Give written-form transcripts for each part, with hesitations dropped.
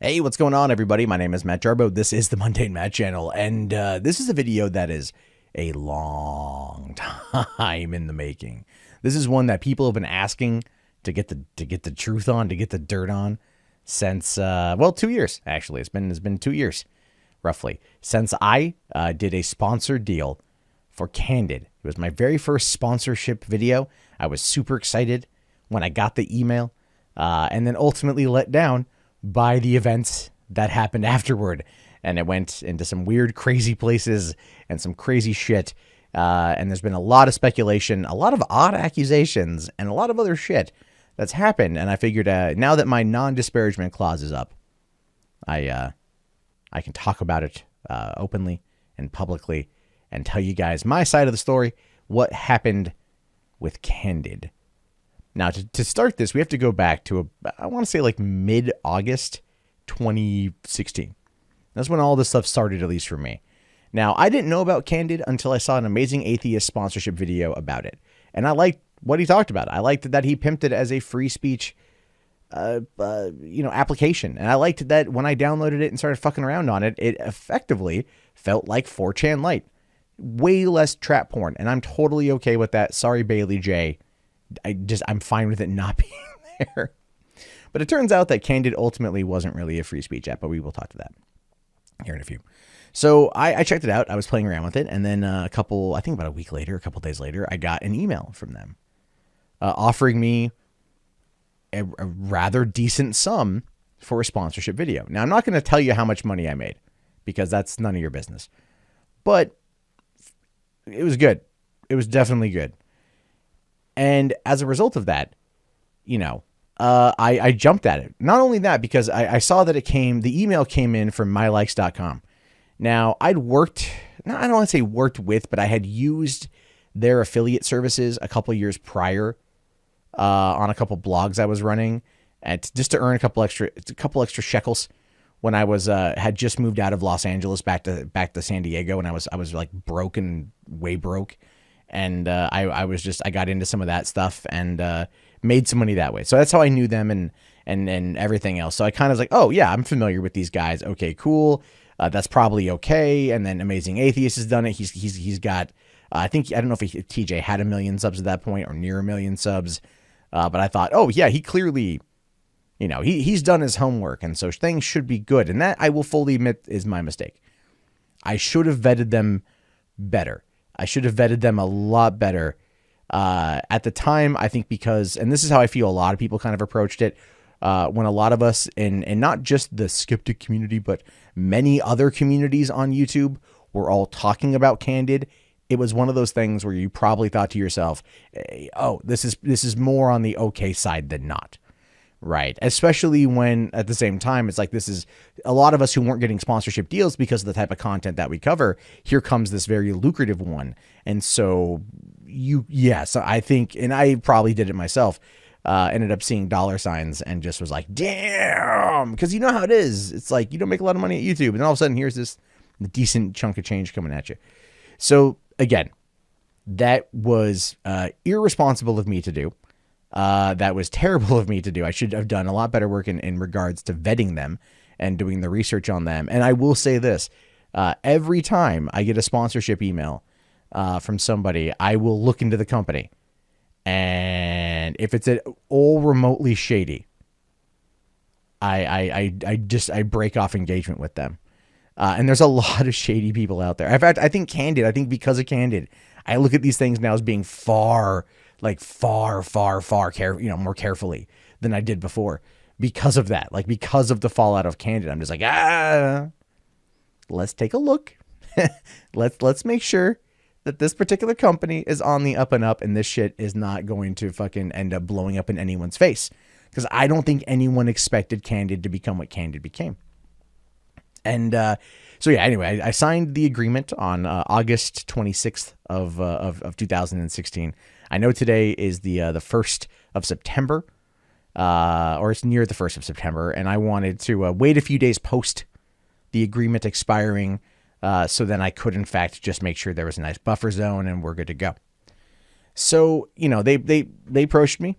Hey, what's going on, everybody? My name is Matt Jarbo. This is the Mundane Matt channel, and this is a video that is a long time in the making. This is one that people have been asking to get the truth on, to get the dirt on, since 2 years actually. It's been 2 years, roughly, since I did a sponsored deal for Candid. It was my very first sponsorship video. I was super excited when I got the email, and then ultimately let down by the events that happened afterward. And it went into some weird, crazy places and some crazy shit. And there's been a lot of speculation, a lot of odd accusations, and a lot of other shit that's happened. And I figured now that my non-disparagement clause is up, I can talk about it openly and publicly and tell you guys my side of the story, what happened with Candid. Now, to start this, we have to go back to, I want to say like mid-August 2016. That's when all this stuff started, at least for me. Now, I didn't know about Candid until I saw an Amazing Atheist sponsorship video about it. And I liked what he talked about. I liked that he pimped it as a free speech application. And I liked that when I downloaded it and started fucking around on it, it effectively felt like 4chan Lite. Way less trap porn. And I'm totally okay with that. Sorry, Bailey J. I'm fine with it not being there. But it turns out that Candid ultimately wasn't really a free speech app, but we will talk to that here in a few. So I checked it out. I was playing around with it. And then I think about a week later, a couple days later, I got an email from them offering me a rather decent sum for a sponsorship video. Now, I'm not going to tell you how much money I made because that's none of your business. But it was good. It was definitely good. And as a result of that, I jumped at it. Not only that, because I saw that the email came in from mylikes.com. Now, I don't want to say worked with, but I had used their affiliate services a couple years prior on a couple blogs I was running, and just to earn a couple extra shekels when I was had just moved out of Los Angeles back to San Diego, and I was like way broke. And I got into some of that stuff and made some money that way. So that's how I knew them and everything else. So I kind of was like, oh yeah, I'm familiar with these guys. Okay, cool. That's probably okay. And then Amazing Atheist has done it. He's got, I don't know if TJ had 1 million subs at that point or near 1 million subs. But I thought, oh yeah, he clearly, he's done his homework. And so things should be good. And that, I will fully admit, is my mistake. I should have vetted them better. I should have vetted them a lot better at the time, I think, because, and this is how I feel a lot of people kind of approached it, when a lot of us, and not just the skeptic community, but many other communities on YouTube were all talking about Candid. It was one of those things where you probably thought to yourself, hey, oh, this is more on the okay side than not. Right. Especially when at the same time, it's like, this is a lot of us who weren't getting sponsorship deals because of the type of content that we cover. Here comes this very lucrative one. And so so I think, and I probably did it myself, ended up seeing dollar signs and just was like, damn, because you know how it is. It's like, you don't make a lot of money at YouTube. And then all of a sudden here's this decent chunk of change coming at you. So again, that was irresponsible of me to do. That was terrible of me to do. I should have done a lot better work in regards to vetting them and doing the research on them. And I will say this, every time I get a sponsorship email from somebody, I will look into the company. And if it's at all remotely shady, I break off engagement with them. And there's a lot of shady people out there. In fact, I think because of Candid, I look at these things now as being far more carefully than I did before because of that, because of the fallout of Candid. I'm just like, let's take a look. let's make sure that this particular company is on the up and up, and this shit is not going to fucking end up blowing up in anyone's face. Because I don't think anyone expected Candid to become what Candid became. And so yeah, anyway, I signed the agreement on August 26th of 2016. I know today is the 1st of September, or it's near the 1st of September, and I wanted to wait a few days post the agreement expiring, so then I could, in fact, just make sure there was a nice buffer zone and we're good to go. So, they approached me.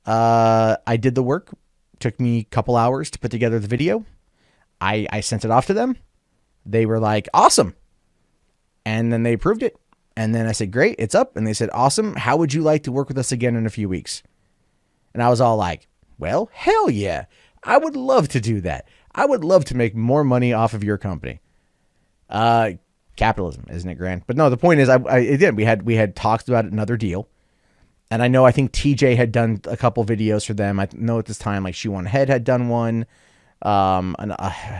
I did the work. Took me a couple hours to put together the video. I sent it off to them. They were like, awesome. And then they approved it. And then I said, great, it's up. And they said, awesome. How would you like to work with us again in a few weeks? And I was all like, well, hell yeah. I would love to do that. I would love to make more money off of your company. Capitalism, isn't it, Grant? But no, the point is, again, we had talked about another deal. And I think TJ had done a couple videos for them. I know at this time, like Shoe on Head had done one.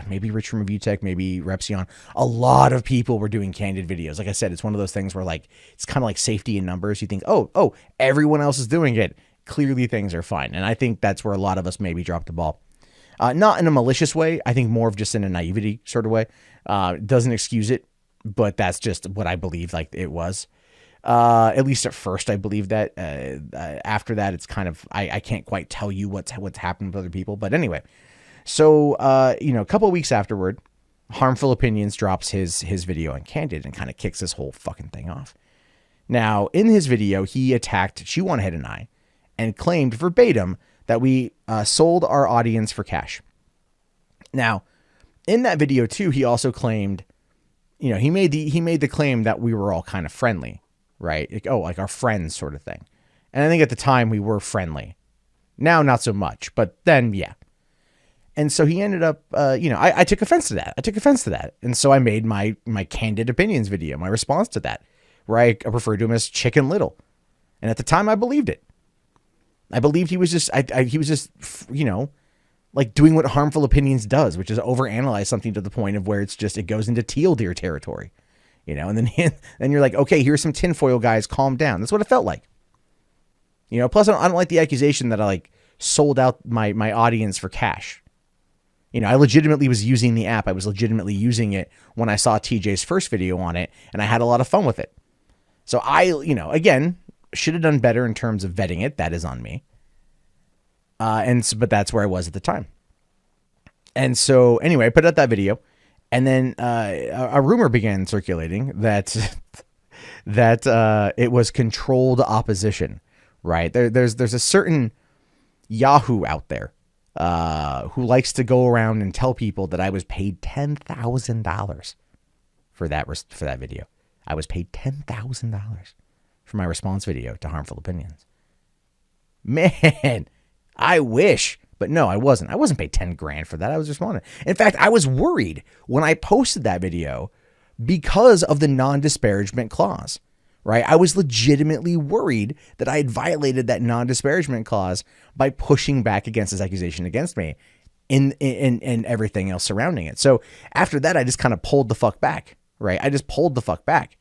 Maybe Rich from Review Tech, maybe Repsion. A lot of people were doing Candid videos. Like I said, it's one of those things where like, it's kind of like safety in numbers. You think, oh, everyone else is doing it. Clearly things are fine. And I think that's where a lot of us maybe dropped the ball. Not in a malicious way. I think more of just in a naivety sort of way. It doesn't excuse it, but that's just what I believe like it was. At least at first I believe that. After that, it's kind of, I can't quite tell you what's happened with other people. But anyway, so, a couple of weeks afterward, Harmful Opinions drops his video on Candid and kind of kicks this whole fucking thing off. Now, in his video, he attacked Shoe on Head and I and claimed verbatim that we sold our audience for cash. Now, in that video too, he also claimed, he made the claim that we were all kind of friendly, right? Like our friends sort of thing. And I think at the time we were friendly. Now, not so much, but then, yeah. And so he ended up, I took offense to that. And so I made my Candid Opinions video, my response to that, where I referred to him as Chicken Little. And at the time I believed it. I believed he was just, he was just, like doing what Harmful Opinions does, which is overanalyze something to the point of where it goes into teal deer territory, and then you're like, okay, here's some tinfoil guys, calm down. That's what it felt like. Plus I don't like the accusation that I like sold out my audience for cash. I legitimately was using the app. I was legitimately using it when I saw TJ's first video on it, and I had a lot of fun with it. So again, should have done better in terms of vetting it. That is on me. But that's where I was at the time. And so anyway, I put out that video, and then a rumor began circulating that it was controlled opposition, right? There's a certain Yahoo out there who likes to go around and tell people that I was paid $10,000 for that video. I was paid $10,000 for my response video to Harmful Opinions. Man, I wish, but no, I wasn't. I wasn't paid 10 grand for that. I was responding. In fact, I was worried when I posted that video because of the non-disparagement clause, right? I was legitimately worried that I had violated that non-disparagement clause by pushing back against this accusation against me in everything else surrounding it. So after that, I just kind of pulled the fuck back, right? I just pulled the fuck back.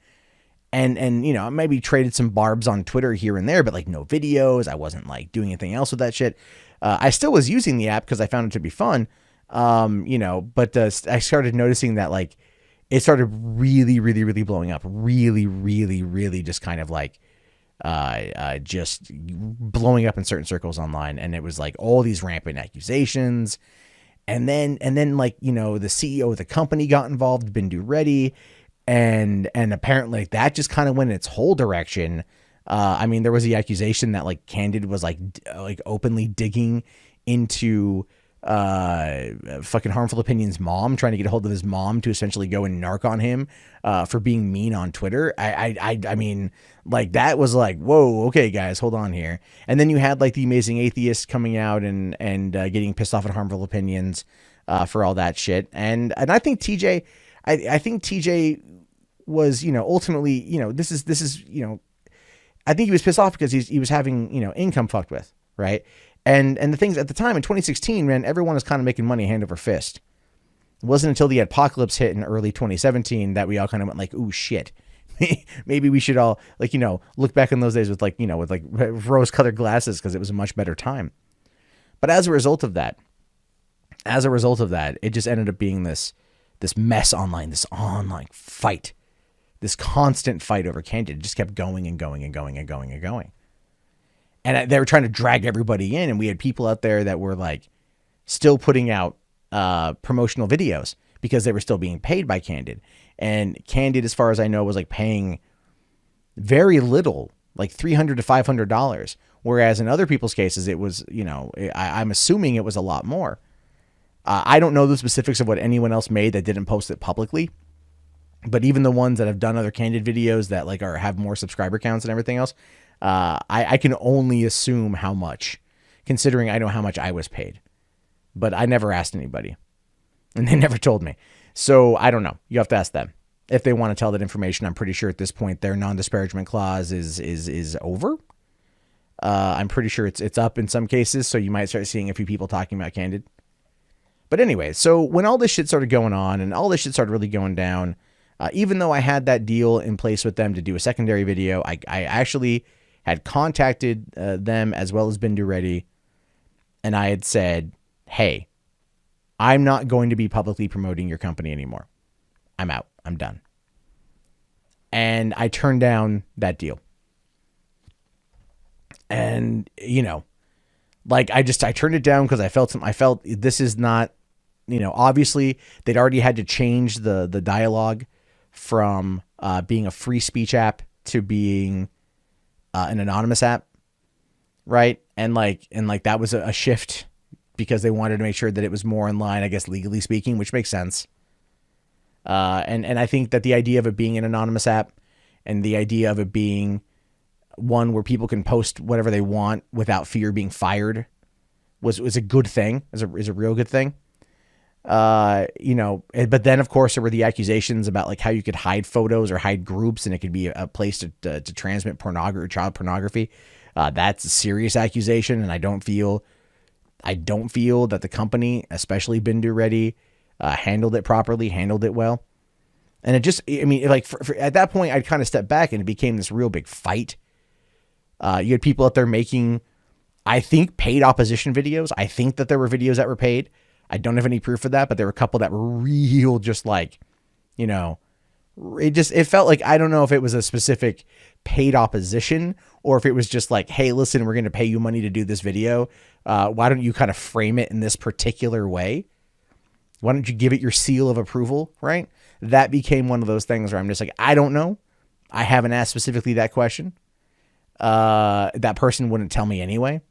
And I maybe traded some barbs on Twitter here and there, but like no videos. I wasn't like doing anything else with that shit. I still was using the app because I found it to be fun. But I started noticing that like it started really, really, really blowing up. Really, really, really just kind of like just blowing up in certain circles online. And it was like all these rampant accusations. And then like, the CEO of the company got involved, Bindu Reddy. And apparently that just kind of went in its whole direction. There was the accusation that like Candid was like openly digging into fucking Harmful Opinions' mom, trying to get a hold of his mom to essentially go and narc on him for being mean on Twitter. I mean, like that was like, whoa, okay, guys, hold on here. And then you had like the Amazing Atheist coming out and getting pissed off at Harmful Opinions for all that shit. And I think TJ, I think TJ was, ultimately, this is, I think he was pissed off because he was having, income fucked with. Right. And the things at the time in 2016, man, everyone was kind of making money hand over fist. It wasn't until the apocalypse hit in early 2017 that we all kind of went like, ooh, shit, maybe we should all like, look back in those days with like, with like rose colored glasses because it was a much better time. But as a result of that, it just ended up being this mess online, this online fight, this constant fight over Candid. It just kept going and going and going and going and going. And they were trying to drag everybody in. And we had people out there that were like still putting out promotional videos because they were still being paid by Candid. And Candid, as far as I know, was like paying very little, like $300 to $500, Whereas in other people's cases, it was, I'm assuming it was a lot more. I don't know the specifics of what anyone else made that didn't post it publicly. But even the ones that have done other Candid videos that like have more subscriber counts and everything else, I can only assume how much, considering I know how much I was paid. But I never asked anybody, and they never told me. So I don't know. You have to ask them if they want to tell that information. I'm pretty sure at this point their non-disparagement clause is over. I'm pretty sure it's up in some cases, so you might start seeing a few people talking about Candid. But anyway, so when all this shit started going on and all this shit started really going down, even though I had that deal in place with them to do a secondary video, I actually had contacted them as well as Bindu Ready, and I had said, hey, I'm not going to be publicly promoting your company anymore. I'm out. I'm done. And I turned down that deal. And, I turned it down because I felt this is not, obviously they'd already had to change the dialogue from being a free speech app to being an anonymous app. Right. And that was a shift because they wanted to make sure that it was more in line, I guess, legally speaking, which makes sense. And I think that the idea of it being an anonymous app and the idea of it being one where people can post whatever they want without fear of being fired was a good thing, is a real good thing. But then of course there were the accusations about like how you could hide photos or hide groups and it could be a place to transmit pornography or child pornography. That's a serious accusation. And I don't feel that the company, especially Bindu Ready, handled it properly, handled it well. And it just, at that point I'd kind of stepped back and it became this real big fight. You had people out there making, I think, paid opposition videos. I think that there were videos that were paid. I don't have any proof of that, but there were a couple that were real, just like, it felt like, I don't know if it was a specific paid opposition or if it was just like, hey, listen, we're going to pay you money to do this video. Why don't you kind of frame it in this particular way? Why don't you give it your seal of approval? Right. That became one of those things where I'm just like, I don't know. I haven't asked specifically that question. That person wouldn't tell me anyway.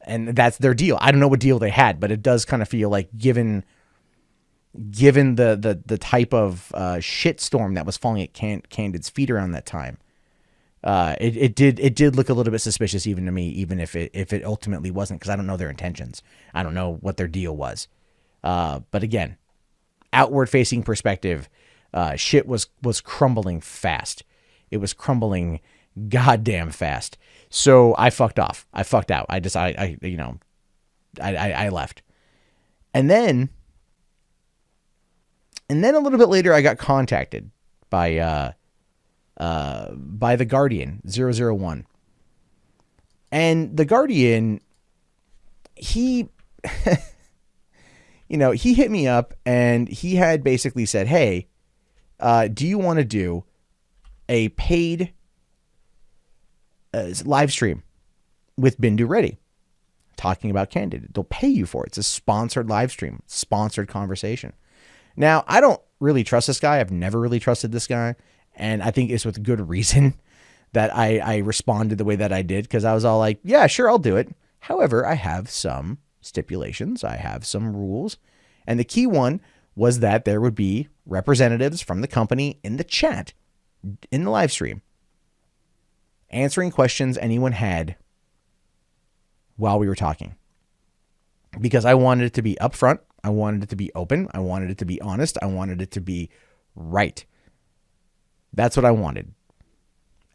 And that's their deal. I don't know what deal they had, but it does kind of feel like given the type of shitstorm that was falling at Candid's feet around that time, it did look a little bit suspicious even to me, even if it ultimately wasn't, because I don't know their intentions. I don't know what their deal was. But again, outward facing perspective, shit was crumbling fast. It was crumbling goddamn fast. So I fucked off. I fucked out. I left. And then a little bit later, I got contacted by the Guardian 001. And the Guardian, he, he hit me up and he had basically said, hey, do you want to do a paid live stream with Bindu Ready talking about Candid? They'll pay you for it. It's a sponsored live stream, sponsored conversation. Now, I don't really trust this guy. I've never really trusted this guy. And I think it's with good reason that I responded the way that I did, because I was all like, yeah, sure, I'll do it. However, I have some stipulations. I have some rules. And the key one was that there would be representatives from the company in the chat, in the live stream, answering questions anyone had while we were talking. Because I wanted it to be upfront. I wanted it to be open. I wanted it to be honest. I wanted it to be right. That's what I wanted.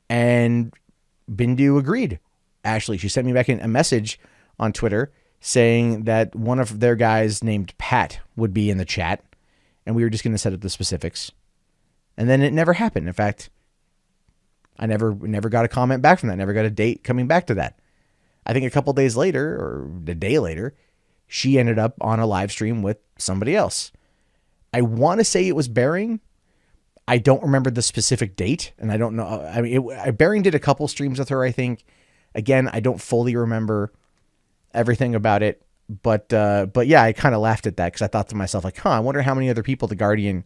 And Bindu agreed. Actually, she sent me back a message on Twitter saying that one of their guys named Pat would be in the chat, and we were just going to set up the specifics. And then it never happened. In fact, I never got a comment back from that. Never got a date coming back to that. I think a couple days later, or a day later, she ended up on a live stream with somebody else. I want to say it was Bering. I don't remember the specific date, and I don't know. I mean, Bering did a couple streams with her, I think. Again, I don't fully remember everything about it, but yeah, I kind of laughed at that because I thought to myself, like, I wonder how many other people the Guardian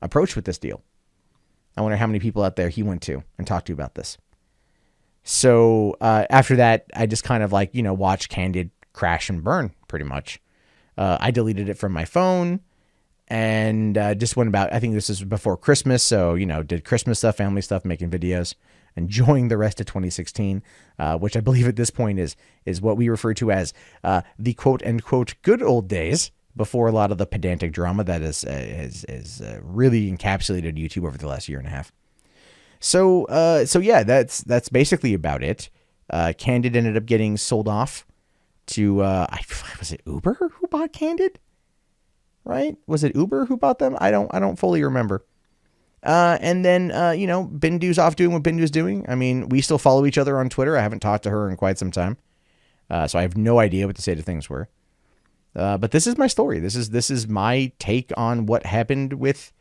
approached with this deal. I wonder how many people out there he went to and talked to about this. So after that, I just kind of like, watched Candid crash and burn pretty much. I deleted it from my phone and just went about, I think this is before Christmas. So, did Christmas stuff, family stuff, making videos, enjoying the rest of 2016, which I believe at this point is what we refer to as the quote unquote good old days before a lot of the pedantic drama that is really encapsulated YouTube over the last year and a half. So yeah, that's basically about it. Candid ended up getting sold off to, was it Uber who bought Candid? Right? Was it Uber who bought them? I don't fully remember. And then, Bindu's off doing what Bindu's doing. I mean, we still follow each other on Twitter. I haven't talked to her in quite some time. So I have no idea what the state of things were. But this is my story. This is my take on what happened with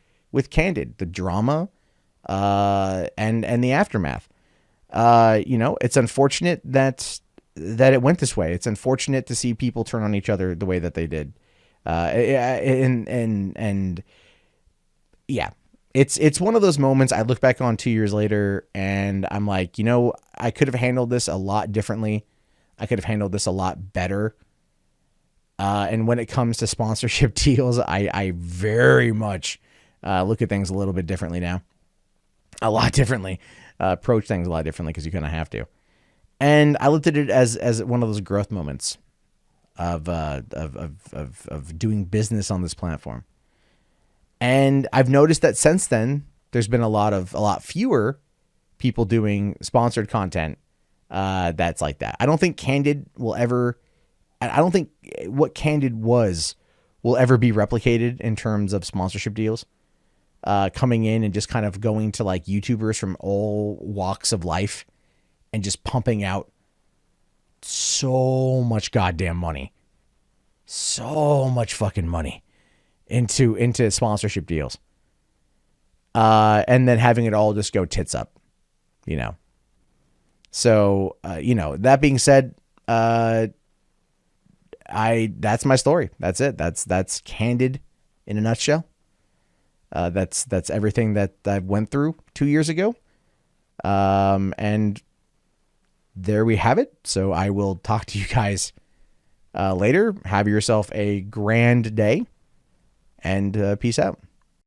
Candid, the drama, and the aftermath. It's unfortunate that it went this way. It's unfortunate to see people turn on each other the way that they did. And yeah, it's one of those moments I look back on 2 years later and I'm like, I could have handled this a lot differently. I could have handled this a lot better. And when it comes to sponsorship deals, I very much look at things a little bit differently now. A lot differently. Approach things a lot differently because you kind of have to. And I looked at it as one of those growth moments of doing business on this platform. And I've noticed that since then, there's been a lot fewer people doing sponsored content that's like that. I don't think Candid will ever. I don't think what Candid will ever be replicated in terms of sponsorship deals. Coming in and just kind of going to like YouTubers from all walks of life and just pumping out so much goddamn money. So much fucking money into sponsorship deals. And then having it all just go tits up, So, that being said, that's my story. That's it. That's Candid in a nutshell. That's everything that I went through 2 years ago. And there we have it. So I will talk to you guys later. Have yourself a grand day and peace out.